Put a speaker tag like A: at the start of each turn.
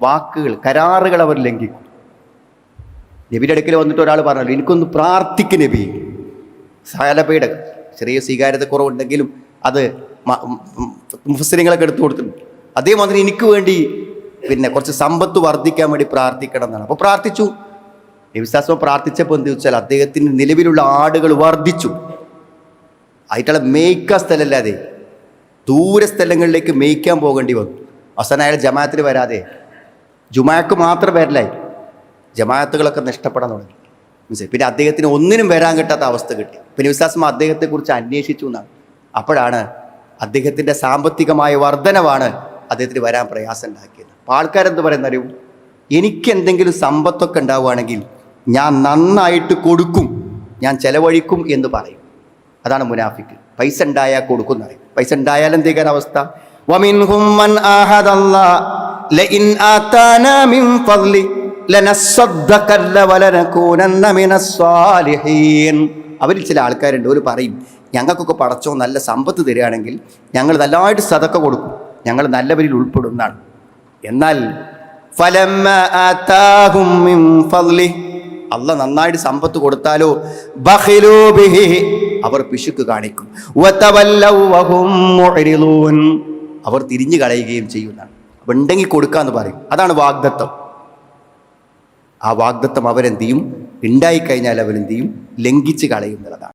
A: വാക്കുകൾ, കരാറുകൾ അവർ ലംഘിക്കും. നബിയുടെ അടുക്കൽ വന്നിട്ട് ഒരാൾ പറഞ്ഞല്ലോ, എനിക്കൊന്ന് പ്രാർത്ഥിക്ക് നബി. സഹലബയുടെ ചെറിയ സ്വീകാര്യതക്കുറവുണ്ടെങ്കിലും അത് മുഫസ്സിറുകളൊക്കെ എടുത്തു കൊടുത്തിട്ടുണ്ട്. അതേമാതിരി എനിക്ക് വേണ്ടി കുറച്ച് സമ്പത്ത് വർദ്ധിക്കാൻ വേണ്ടി പ്രാർത്ഥിക്കണം എന്നാണ്. അപ്പോൾ പ്രാർത്ഥിച്ചു. നബി സ്വല്ലല്ലാഹു പ്രാർത്ഥിച്ചപ്പോൾ എന്ത് ചോദിച്ചാൽ അദ്ദേഹത്തിന് നിലവിലുള്ള ആടുകൾ വർദ്ധിച്ചു. ആയിട്ടുള്ള മേയ്ക്കാൻ സ്ഥലമല്ലാതെ ദൂര സ്ഥലങ്ങളിലേക്ക് മേയ്ക്കാൻ പോകേണ്ടി വന്നു. അവസാനം അയാൾ ജമാഅത്തിൽ വരാതെ ജുമാക്ക് മാത്രം വരലായി. ജമാഅത്തുകളൊക്കെ നഷ്ടപ്പെടാൻ തുടങ്ങി. മനസ്സിലായി. പിന്നെ അദ്ദേഹത്തിന് ഒന്നിനും വരാൻ കിട്ടാത്ത അവസ്ഥ കിട്ടി. പിന്നെ വിശ്വാസം അദ്ദേഹത്തെക്കുറിച്ച് അന്വേഷിച്ചു എന്നാണ്. അപ്പോഴാണ് അദ്ദേഹത്തിൻ്റെ സാമ്പത്തികമായ വർധനവാണ് അദ്ദേഹത്തിന് വരാൻ പ്രയാസം ഉണ്ടാക്കിയത്. അപ്പോൾ ആൾക്കാരെന്ത് പറയുന്ന അറിയും, എനിക്ക് എന്തെങ്കിലും സമ്പത്തൊക്കെ ഉണ്ടാവുകയാണെങ്കിൽ ഞാൻ നന്നായിട്ട് കൊടുക്കും, ഞാൻ ചെലവഴിക്കും എന്ന് പറയും. അതാണ് മുനാഫിക്ക്. പൈസ ഉണ്ടായാൽ കൊടുക്കും എന്നറിയും. പൈസ ഉണ്ടായാൽ എന്തേക്കാൻ അവസ്ഥ, വമിൻഹും മൻ ആഹദല്ലാഹ ലഇൻ ആതാനാ മിൻ ഫദ്ലി ലനസ്സദ്ദഖല്ല വലനകൂനന്ന മിനസ് സ്വാലിഹീൻ. അവരിൽ ചില ആൾക്കാരുണ്ട്, അവർ പറയും ഞങ്ങൾക്കൊക്കെ പടച്ചോൻ നല്ല സമ്പത്ത് തരികയാണെങ്കിൽ ഞങ്ങൾ നല്ലതായിട്ട് സദക്ക കൊടുക്കും, ഞങ്ങൾ നല്ലവരിൽ ഉൾപ്പെടുന്നതാണ്. എന്നാൽ ഫലമ്മ ആതാഹും മിൻ ഫദ്ലി, അല്ലാഹ് നന്നായിട്ട് സമ്പത്ത് കൊടുത്താലോ ബഖിലൂ ബിഹി, അവർ പിശുക്ക് കാണിക്കും. വതവല്ലൗ വഹും മുഅ്രിദൂൻ, അവർ തിരിഞ്ഞു കളയുകയും ചെയ്യുന്നതാണ്. അപ്പം ഉണ്ടെങ്കിൽ കൊടുക്കാന്ന് പറയും. അതാണ് വാഗ്ദത്തം. ആ വാഗ്ദത്തം അവരെന്ത് ചെയ്യും, ഉണ്ടായിക്കഴിഞ്ഞാൽ അവരെന്ത് ചെയ്യും, ലംഘിച്ച് കളയുന്നതാണ്.